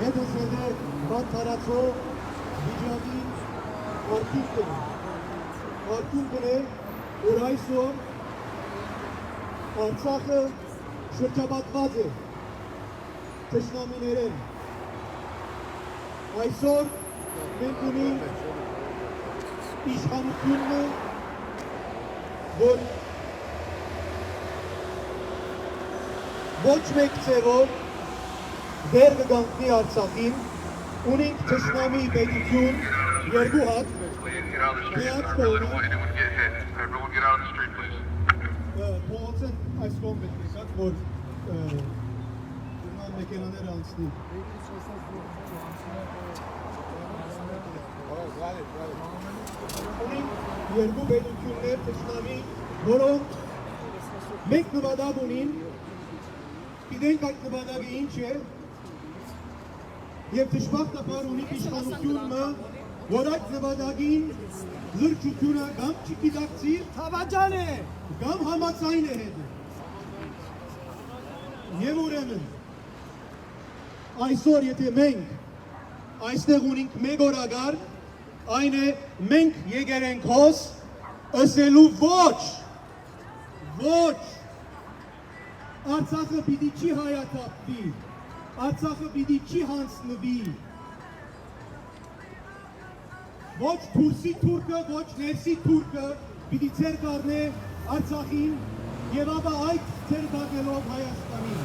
Medesede Batarato Vicadi Orkut'e Urayso Artsakı Şırçabatmazı Teşnamilerin Aysor Menkuni İşhanıkünlü Որ ոչ մեկ ձևով դեր կգանքնի Արցախին, ունենք թշնամի պետություն երկու հատ, միած կողմը, փողոցն այս կողմ պետք է կաց, որ մեքենաները անցնի։ Ունենք երկու պետություններ թշնամի, որոնք մենք նվադագ ունին, գիտենք այդ նվադագը ինչ է, և դժբախտաբար ունի իշխանությունը, որ այդ նվադագին լրջությունը կամ չգիտակցիր, թավաճան է, կամ համաձայն է հետ։ Եվ ուրեմն, այսօր եթե մենք այստեղ ունենք մեկ օրագար, այն է մենք եկել ենք հոս ըսելու ոչ, Արցախը պիտի չի հայաթափվի, Արցախը պիտի չի հանձնվի, ոչ թուրսի թուրքը, ոչ ներսի թուրքը պիտի ծեր կառնե Արցախին և ապա այդ ծեր կառնելով Հայաստանին։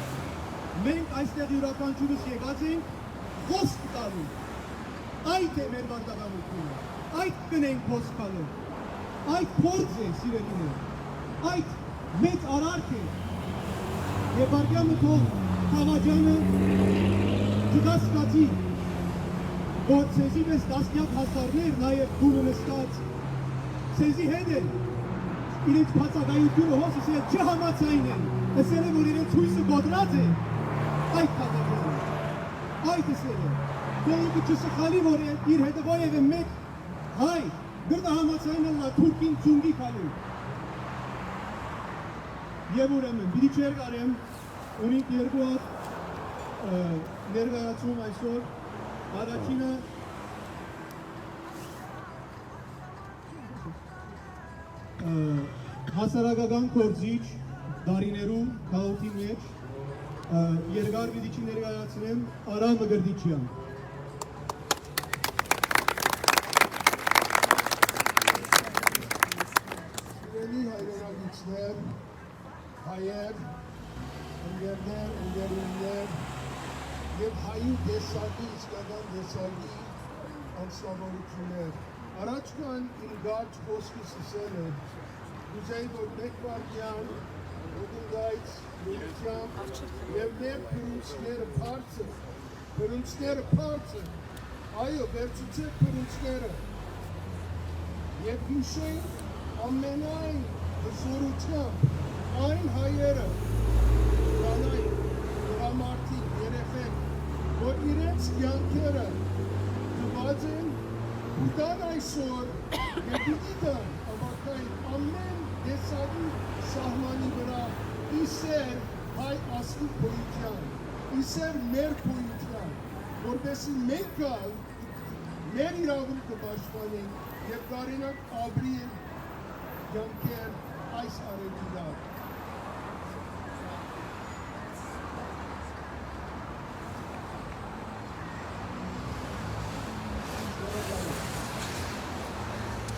Մենք այստեղ յուրաքանչյուրս եկած ենք խոսք տալու, այդ է մեր պարտականությունը, այդ կնենք խոսք տալու, այդ փորձ է սիրելիներ, այդ մեծ արարք է, և արգյամը թող Թավաջանը չկասկածի, որ սեզի մեզ տասնյակ հազարներ նաև դուրը նստած, սեզի հետ են, իրենց բացակայությունը հոս ասել չհամաձայն են, ասել է, որ իրենց հույսը գոդրած է, այդ Թավաջանը, այդ ասել է, դողը չսխալի, որ իր հետևայև է մեկ հայ, գրնա համաձայն են լա թուրքին ծունգի կալու։ Եվ ուրեմն, բիդի չեր կարեմ, ունիք երկու հատ ներվայացում այսօր, առաջինը հասարակական կործիչ դարիներու կաղութի մեջ երկար բիդի չի ներվայացնեմ Արամ Մգրդիչյան։ Սիրելի հայրենագիցներ, հայեր, ընկերներ, ընկերուհիներ և հայի դեսագի, իսկական դեսագի անձնավորություններ։ Առաջ կան իմ գարջ խոսքիս ասել է, ուզեի, որ մեկ վարդյան, ոդունգայց, լույությամբ և մեր փրունցները պարծը, այո, վերցուցեք փրունցները և հիշենք ամենայն հզորությամբ այն հայերը, կանայք, տղամարդիկ, երեխեք, որ իրենց կյանքերը տված են ու տան այսօր և պիտի տան ավարտային ամեն դեսագի սահմանի վրա իսեր հայ աստի գոյության, իսեր մեր գոյության, որպեսզի մենք կալ մեր իրավունքը պաշտպանենք և կարենանք ապրել կյանքեր այս արևի վրա։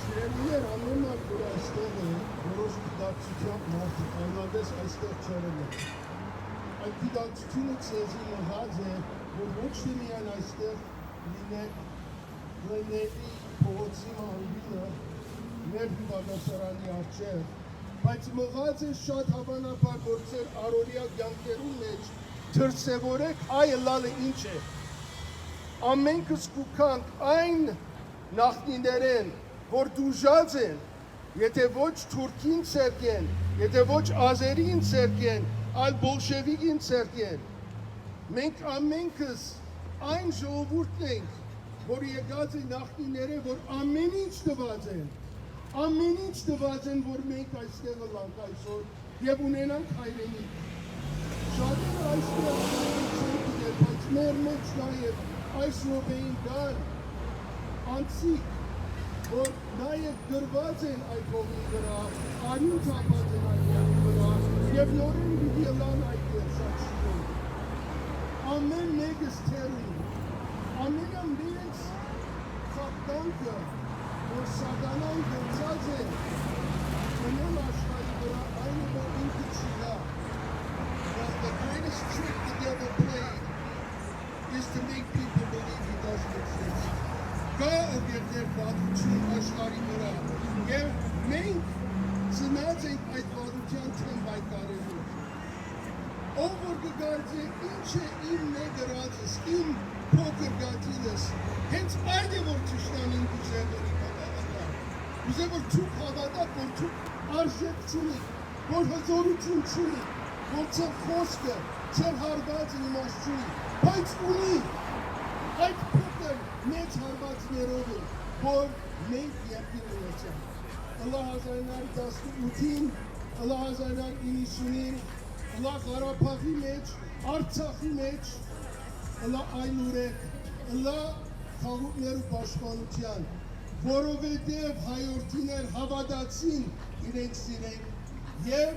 Սիրելիներ անոնակ, որ այստեղ է, որոշ գիտակցությամբ մարդիկ, այնապես այստեղ չերել է։ Այդ գիտակցությունը ցեզի մղած է, որ ոչ թե միայն այստեղ լինեք լեների փողոցի մանրինը մեր հյուպատասարանի առջև, բայց մղած է շատ հավանաբար, որ ձեր առօրյա կյանքերում մեջ դրսևորեք այ լալը ինչ է։ Ամենքս կուքանք այն նախնիներեն, որ դուժած են, եթե ոչ թուրքին ցերկեն, եթե ոչ ազերին ցերկեն, այլ բոլշևիկին ցերկեն։ Մենք ամենքս այն ժողովուրդն ենք, որ եկած է նախնիները, որ ամեն ինչ տված են, որ մենք այստեղ լանք այսօր և ունենանք հայրենիք։ Շատերը այստեղ չեն գիտել, բայց մեր մեջ նաև այս րոպեին կան անցիկ, որ նաև գրված են այդ հողի վրա, արյուն թափած են այդ հողի վրա, և նորեն պիտի ըլլան այդ երկշացիում։ Ամեն մեկս թերում, ամենամեծ խապտանքը, որ սատանան գնցած է մնում աշխարհի վրա, այն է, որ ինքը չիլա։ But the greatest trick the devil played is to make people believe he doesn't exist. Կա օգերներ վատություն աշխարհի վրա, և մենք ծնած ենք այդ վատության թեմ պայքարելու։ Ով որ կգարձի ինչ է իմ ներգրածս, իմ փոքր գաթիլս, հենց այդ է որ թշնամին կուզե որ հավատա։ Կուզե որ ցուկ հավատա, որ ցուկ արժեք չունի, որ հզորություն չունի, որ ծեր խոսքը, ծեր հարվածը իմաստ չունի, բայց ունի այդ փոքր մեծ հարվածներով է, որ մենք երկիր ունեցանք։ Ըլա 1918-ին, ըլա 1990-ին, ըլա Ղարաբաղի մեջ, Արցախի մեջ, ըլա այնուրեք, ըլա խաղուկներ ու պաշտպանության, որովհետև հայորդիներ հավատացին իրենց սիրենք և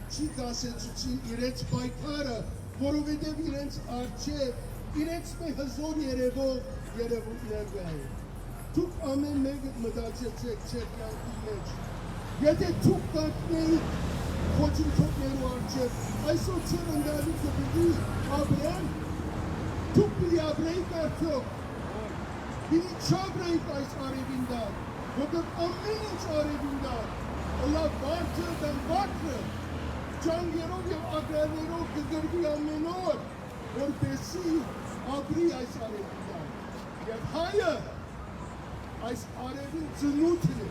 չի կասեցուցին իրենց պայքարը, որովհետև իրենց արջև, իրենց մե հզոր երևով երևույթներ գային։ Դուք ամեն մեկը մտածեցեք ձեր կյանքի մեջ։ Եթե դուք կանգնեիք խոչընդոտներու առջև, այսօր ձեր ընտանիքը պիտի ապրեն, դուք պիտի ապրեիք արդյոք, պիտի չապրեիք այս արևին դար, որտեղ ամեն ինչ արևին դար, ըլա վարդը դեմ վարդը, ջանգերով և ագրարներով կգրվի ամեն օր, որպեսզի ապրի այս արևին դար։ Եվ հայը այս արևին ծնուտն է,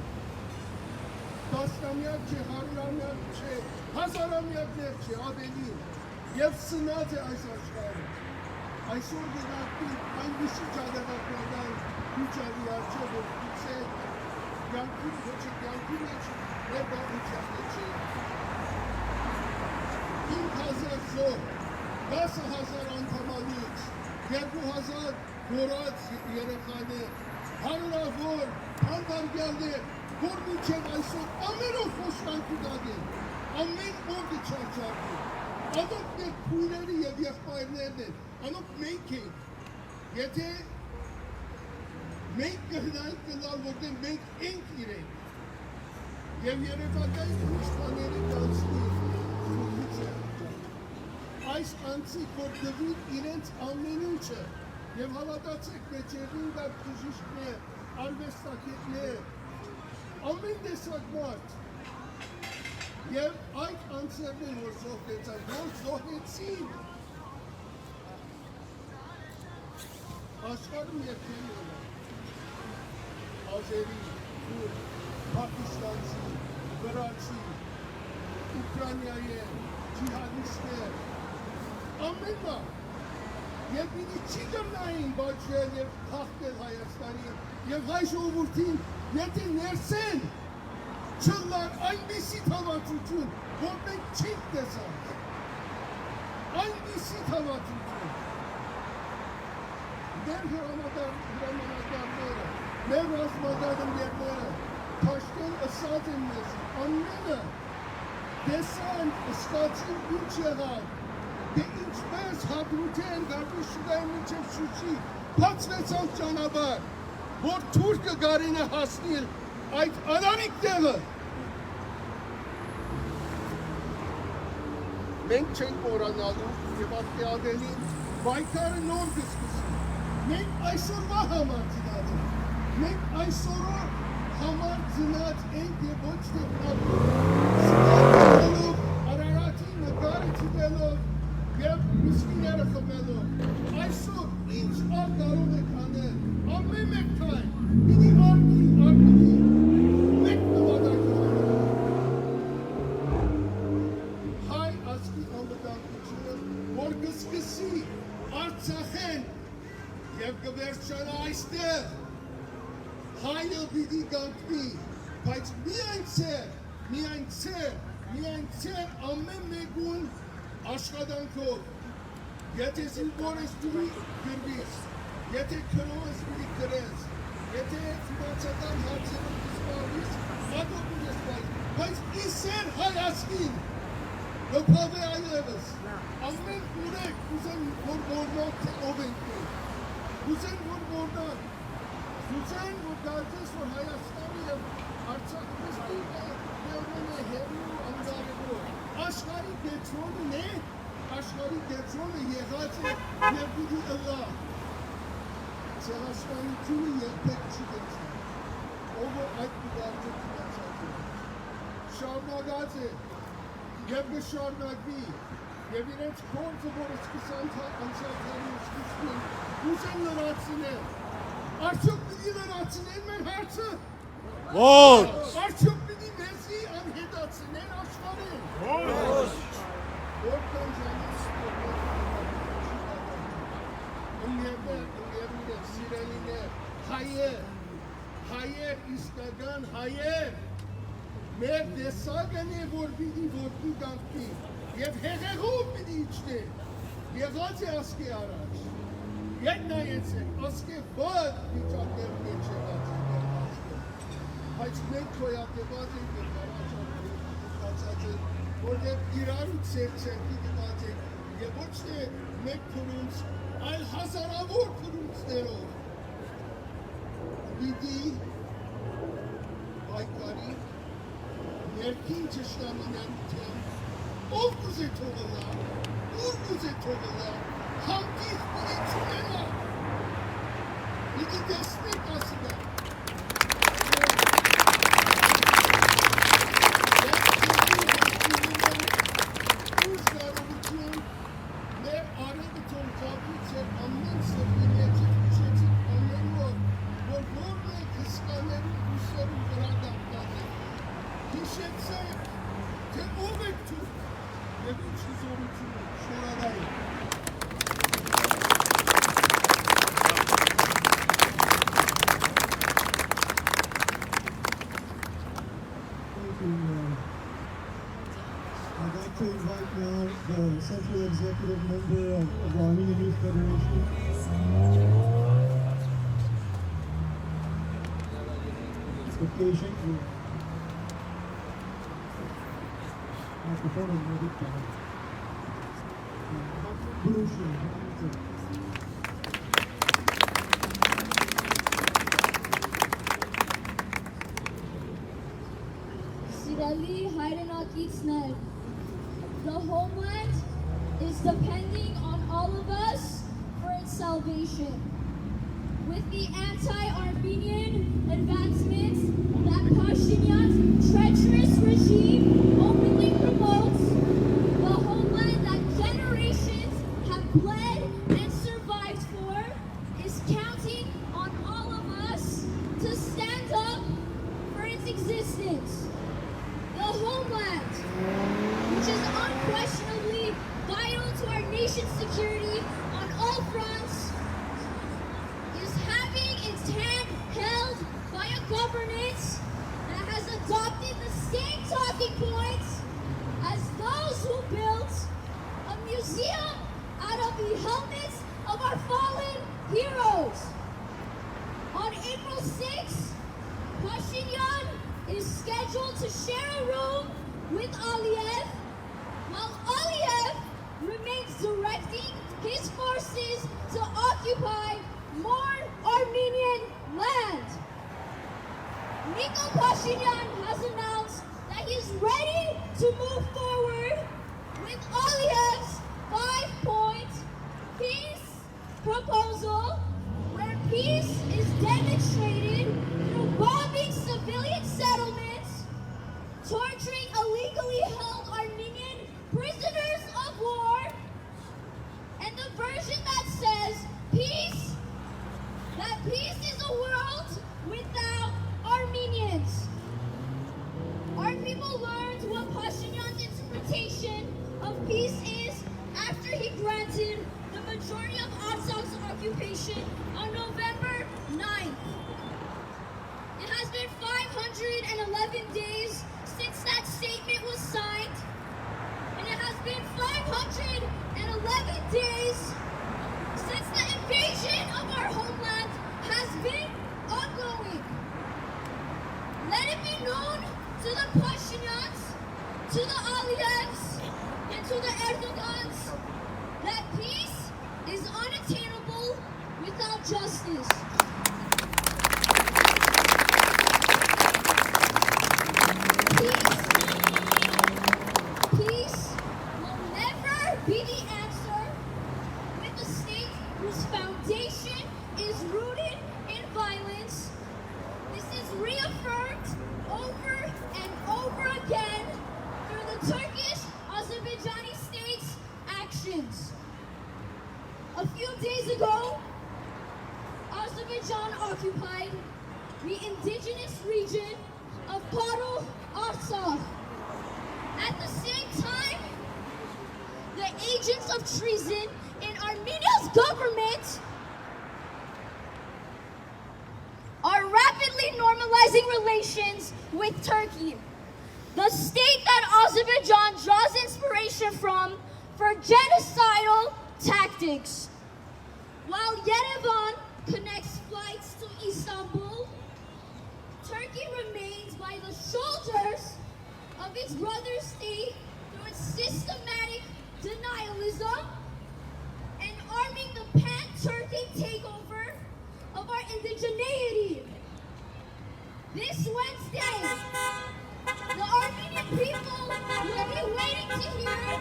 տասնամյակ չէ, հարյուրամյակ չէ, հազարամյակներ չէ, ավելին, և սնած է այս աշխարհը։ Այսօր գնահատի այնպիսի ճակատագրական միջավի առջև, որ գուցե կյանքի ոչ է կյանքի մեջ, ներկայության մեջ է։ 5,000 զոհ, 10,000 անդամալից, 2,000 գորած երեխաներ, հարյուրավոր անդարգյալներ, որ մինչև այսօր ամենով խոստանքի դադեն, ամեն օրը չարչարվի, անոնք մեր քույրերը և եղբայրներն են, անոնք մենք ենք, եթե մենք կհնայինք կլալ, որտեղ մենք ենք իրենք, և երևակային հուշտաների կանցնի, այս անցիկ, որ դվին իրենց ամեն ինչը, և հավատացեք մեջերին դար բժիշկներ, արվեստագետներ, ամեն տեսակ մարդ, և այդ անձերն են, որ զոհվեցան, որ զոհվեցին, աշխարհում երկրի ունեն, ազերի, քուրդ, պակիստանցի, վրացի, ուկրաինայի, ջիհադիստներ, ամեն բան, և պիտի չի կրնային բաչել և հաղթել Հայաստանին, և հայ ժողովուրդին, եթե ներսեն, չլար այնպիսի թավացություն, որ մենք չենք տեսած, այնպիսի թավացություն, մեր հրամանատարները, մեր ռազմադարները, Փաշտեն ըսած են մեզ, ամենը տեսան, ըսկացին ինչ եղավ, դե ինչպես հադրութեն գարդի շուգային մինչև շուչի, բացվեցան ճանապարհ, որ թուրքը գարին է հասնել այդ անարիք տեղը։ Մենք չենք մոռանալու և ատեադելին պայքարը նոր կսկսի։ Մենք այսօրվա համար ծնած ենք, մենք այսօրը համար ծնած ենք և ոչ թե սպատելով, Արարատի նկարը չիտելով և մուսկիները խմելով, այսօր ինչ կարող եք անել, ամեն մեկ թայն, պիտի արմի, մեկ նվադակի անել։ Հայ ազգի անվտանգությունը, որ կսկսի Արցախեն և կվերջանա այստեղ, հայը պիտի կանգնի, բայց միայն ծեր ամեն մեկուն աշխատանքով, եթե զինվոր ես դու գրվիս, եթե քրոս մի գրես, եթե ֆինանսական հարցերով զբաղվես, ադոպում ես բայց իսեր Հայաստին նոքավ է այլևս, ամեն ուրեք ուզեն որ որնակ թե ով ենք մենք, ուզեն որ որնակ, ուզեն որ դարձես որ Հայաստանը և Արցախը դեղեն է հերու անդարևոր, աշխարի դետրոնն է, աշխարի դետրոնը եղած է և դուդի ըլա, Ցեղասպանությունը երբեք չի դեցել, ով այդ դարձը դարձած է, շարունակած է և գշարունակվի և իրենց գործը, որը սկսան անցյալների սկսվին, ուզեն լրացնել, արդյոք պիտի լրացնեն մեր հարցը, արդյոք պիտի մեզի անհետացնեն աշխարհին, որքան ժամանակ Ընգերներ, սիրելիներ, հայեր, իսկական հայեր, մեր դեսագն է, որ պիտի ոտքի գանքի, և հեղեղով պիտի իջնի, եղած է ասկի առաջ, եկ նայեցեք, ասկի վատ վիճակներ մեջ եղած է, բայց մենք քոյատեված ենք և առաջապրեցած ենք, որտեղ իրար ու ծերծերքի գտած ենք, և ոչ թե մեկ փրունց, այլ հազարավոր փրունցներով, պիտի բայկարի ներքին ճշտամինանության, ով կուզե թողըլա, ուր կուզե թողըլա, հանգիղ պիտի ծունելա, պիտի տեսնեք ասիլա, I'd like to invite now the Central Executive Member of the Armenian Youth Federation. Be patient. Microphone is ready. Sirali Hayranakitsner. The homeland is depending on all of us for its salvation. With the anti-Armenian advancements that Phashínyan's treacherous regime openly promotes, the homeland that generations have bled and survived for is counting on all of us to stand up for its existence. The homeland, which is unquestionably vital to our nation's security on all fronts, is having its hand held by a governance that has adopted the same talking points as those who built a museum out of the helmets of our fallen heroes. On April 6th, Phashínyan is scheduled to share a room with Aliyev, while Aliyev remains directing his forces to occupy more Armenian land. Nikol Phashínyan has announced that he's ready to move forward with Aliyev's 5-point peace proposal, where peace is demonstrated through bombing civilian settlements, torturing illegally held Armenian prisoners of war, and the version that says peace, that peace is a world without Armenians. Our people learned what Phashínyan's interpretation of peace is after he granted the majority of Artsak's occupation on November 9th. It has been 511 days since that statement was signed, and it has been 511 days since the invasion of our home days ago, Azerbaijan occupied the indigenous region of Artsakh. At the same time, the agents of treason in Armenia's government are rapidly normalizing relations with Turkey, the state that Azerbaijan draws inspiration from for genocidal tactics. While Yerevan connects flights to Istanbul, Turkey remains by the shoulders of its brother state through its systematic denialism and arming the pan-Turkic takeover of our indigeneity. This Wednesday, the Armenian people will be waiting to hear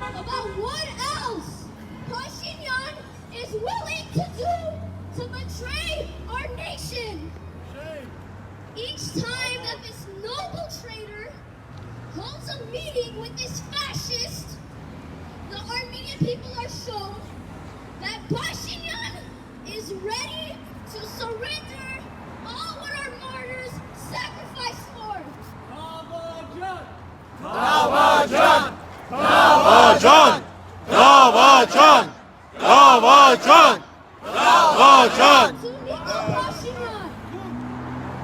about what else Phashignan is willing to do to betray our nation. Each time that this noble traitor holds a meeting with this fascist, the Armenian people are shown that Phashignan is ready to surrender all what our martyrs sacrificed for. Davacan! Davacan! Davacan! Davacan! Davacan!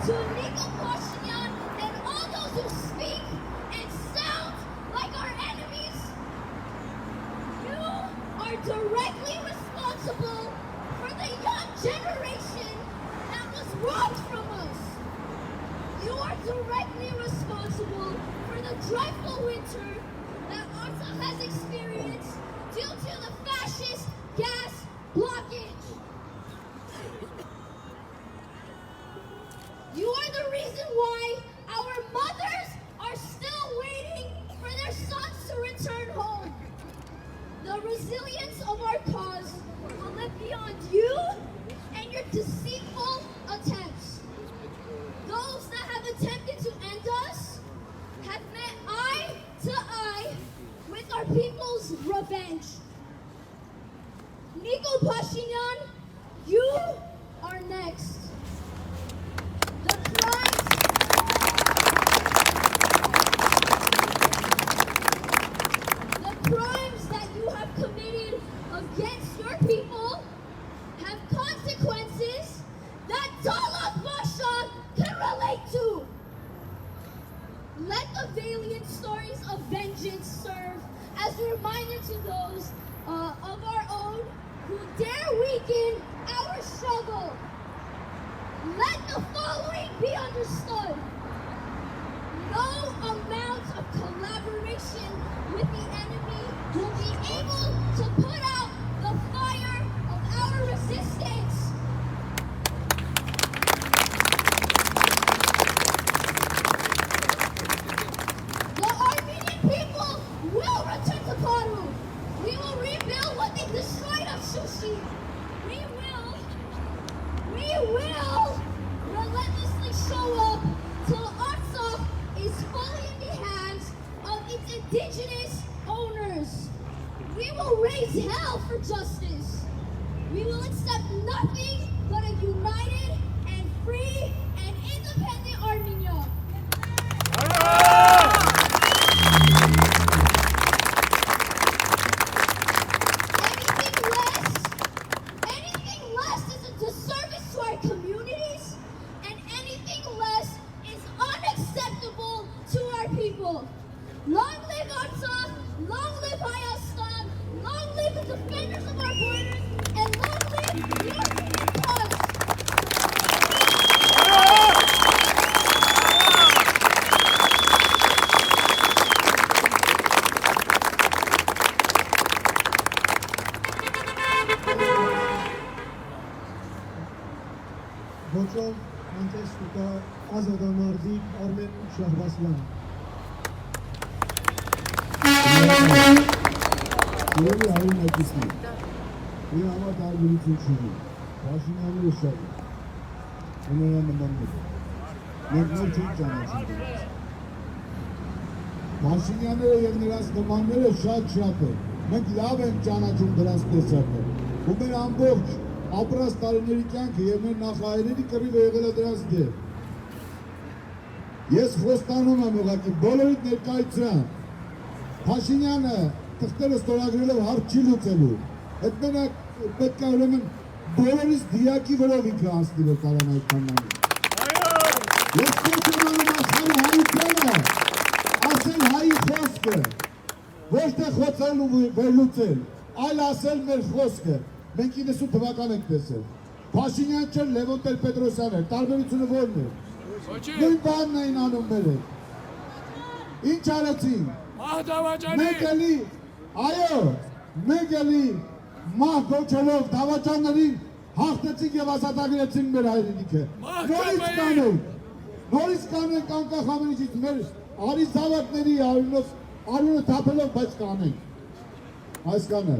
To Nikol Phashignan and all those who speak and sound like our enemies, you are directly responsible for the young generation that was robbed from us. You are directly responsible for the dreadful winter that Artsakh has experienced due to the fascist gas blockage. You are the reason why our mothers are still waiting for their sons to return home. The resilience of our cause will live beyond you and your deceitful attempts. Those that have attempted to end us have met eye to eye with our people's revenge. Nikol Phashignan, you are next. The crimes that you have committed against your people have consequences that Dalak Pasha can relate to. Let the valiant stories of vengeance serve as a reminder to those of our own who dare weaken our struggle. Let the following be understood. No amount of collaboration with the enemy will be able to put out the fire of our resistance. The Armenian people will return to Paru. We will rebuild what they destroyed of Shushi. We will relentlessly show up till Artsakh is fully in the hands of its indigenous owners. We will raise hell for justice. We will accept nothing but a united and free and independent Armenia. Anything less is a disservice to our communities, and anything less is unacceptable to our people. Long live Artsakh, long live Hayastan, long live the defenders of our borders, and long live the Armenian cause. Ոչով անտես ուտա ազատամարդիկ Արմեն Շահբասյան։ Երևի հարին այդիսնի, իր համար տարբերություն չունի, Փաշինյանի է շատ, ու նրա նմաններ, մենք նոր չենք ճանաչում դրանց։ Փաշինյանները և նրանց նմանները շատ է, մենք լավ ենք ճանաչում դրանց տեսակը, ու մեր ամբողջ ապրած տարիների կյանքը եւ մեր նախահայրերի կռիվը եղել է դրանց դեմ։ Ես խոստանում եմ ուղղակի բոլորիդ ներկայության Փաշինյանը թղթերը ստորագրելով հարց չի լուծելու։ Այդ մենակ պետք է ուրեմն բոլորիս դիակի վրով ինքը անցնի, որ կարան այդքան անի։ Ես խոստանում աշխարհի հայությանը, ասել հայի խոսքը, ոչ թե խոցել ու վերլուծել, այլ ասել մեր խոսքը։ Մենք 90 թվական ենք տեսել։ Փաշինյան չէր, Լևոն Տեր-Պետրոսյան էր, տարբերությունը ո՞րն է։ Նույն բանն էին անում մեր հետ։ Ինչ արեցին։ Մենք էլի, այո, մենք էլի մահ կոչելով դավաճաններին հաղթեցինք եւ ազատագրեցինք մեր հայրենիքը։ Նորից կանենք անկախ ամեն ինչից մեր արի զավակների արյունը թափելով, բայց կանենք։ Այսքան է։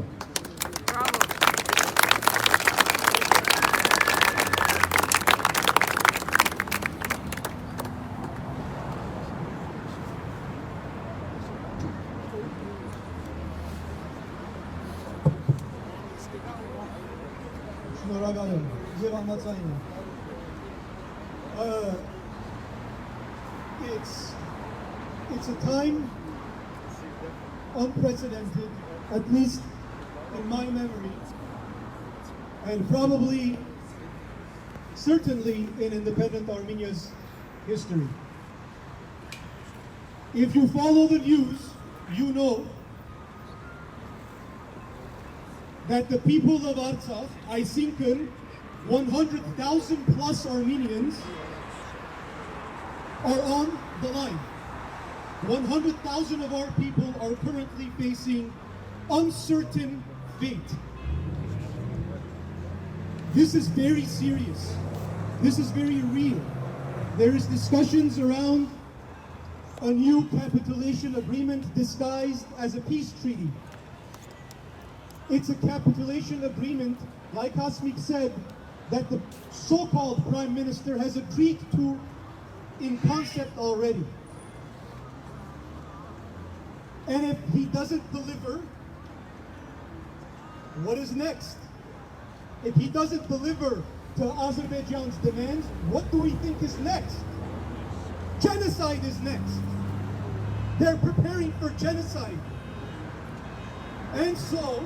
It's a time unprecedented, at least in my memory, and probably, certainly in independent Armenia's history. If you follow the news, you know that the people of Artsakh, I think 100,000 plus Armenians are on the line. 100,000 of our people are currently facing uncertain fate. This is very serious. This is very real. There is discussions around a new capitulation agreement disguised as a peace treaty. It's a capitulation agreement, like Hasmik said, that the so-called Prime Minister has agreed to in concept already. And if he doesn't deliver, what is next? If he doesn't deliver to Azerbaijan's demands, what do we think is next? Genocide is next. They're preparing for genocide. And so,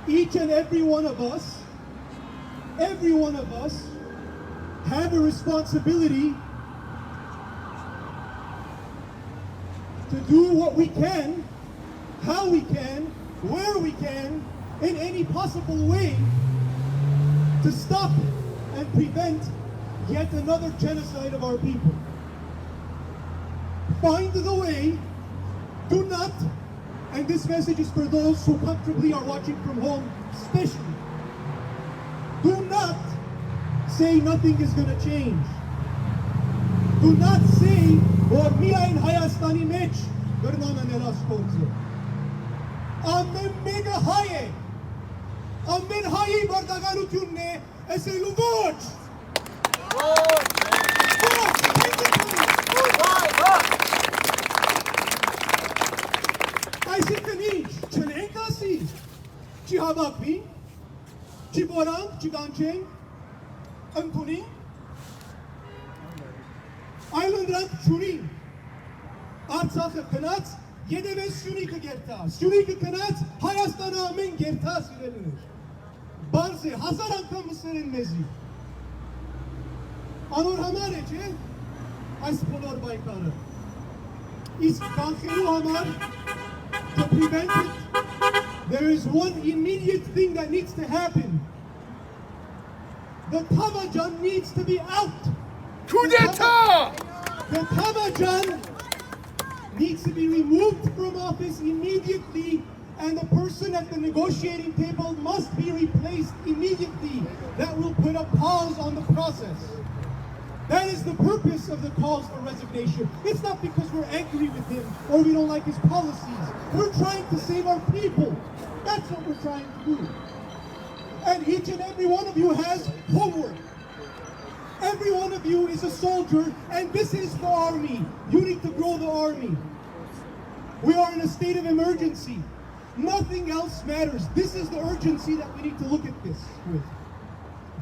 each and every one of us have a responsibility to do what we can, how we can, where we can, in any possible way to stop and prevent yet another genocide of our people. Find the way. Do not, and this message is for those who comfortably are watching from home, especially. Do not say nothing is going to change. Do not say, or miain Hayastani mech, garnana nelas kolze. Amen mega haye. Amen hayi bardagalutyunne eselu voch. Այսինքն ինչ, չնենք ասի, չի հավակվի, չի բորանք, չի կանչենք, ընդունենք, այլ ընդրանք չունին, Արցախը կնած, ետևես Սյունիքը գերտա, Սյունիքը կնած, Հայաստանը ամեն գերտա սիրելիներ, բարզ է, 1000 անգամ մսեր են մեզի, անոր համար է, չէ, այս բոլոր բայկարը, իսկ կանխելու համար, to prevent it, there is one immediate thing that needs to happen. The Tamajan needs to be out. Coup d'etat! The Tamajan needs to be removed from office immediately, and the person at the negotiating table must be replaced immediately. That will put a pause on the process. That is the purpose of the calls for resignation. It's not because we're angry with him or we don't like his policies. We're trying to save our people. That's what we're trying to do. And each and every one of you has homework. Every one of you is a soldier, and this is the army. You need to grow the army. We are in a state of emergency. Nothing else matters. This is the urgency that we need to look at this with.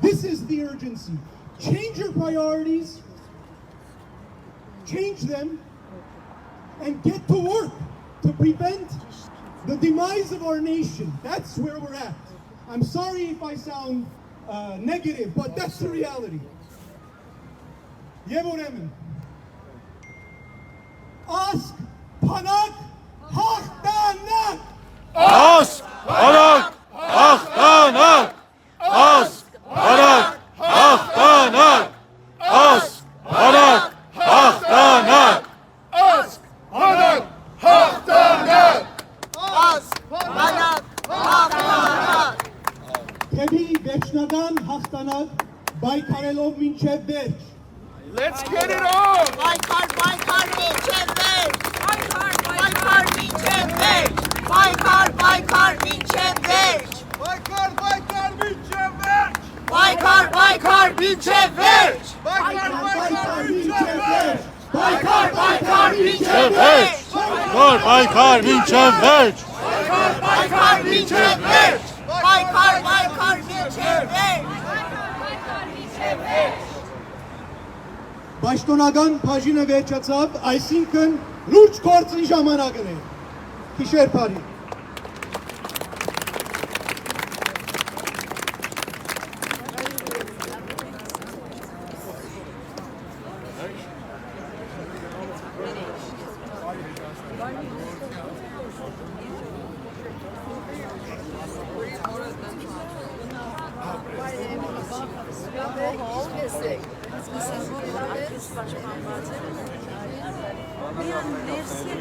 This is the urgency. Change your priorities, change them, and get to work to prevent the demise of our nation. That's where we're at. I'm sorry if I sound negative, but that's the reality. Yevoremen. Ask Panak Hachtanak. Ask Panak Hachtanak. Ask Panak Hachtanak. Ask Panak Hachtanak. Ask Panak Hachtanak. Ask Panak Hachtanak. Թեբի վերջնական հաղթանակ բայկարելով մինչև վերջ։ Let's get it on. Baykar minçev verç. Baykar minçev verç. Baykar minçev verç. Baykar minçev verç. Baykar minçev verç. Baykar minçev verç. Baykar minçev verç. Baykar minçev verç. Baykar minçev verç. Baykar minçev verç. Պաշտոնական բաժինը վերջացավ, այսինքն լուրջ գործի ժամանակն է։ Գիշեր բարի։ Մի աններսի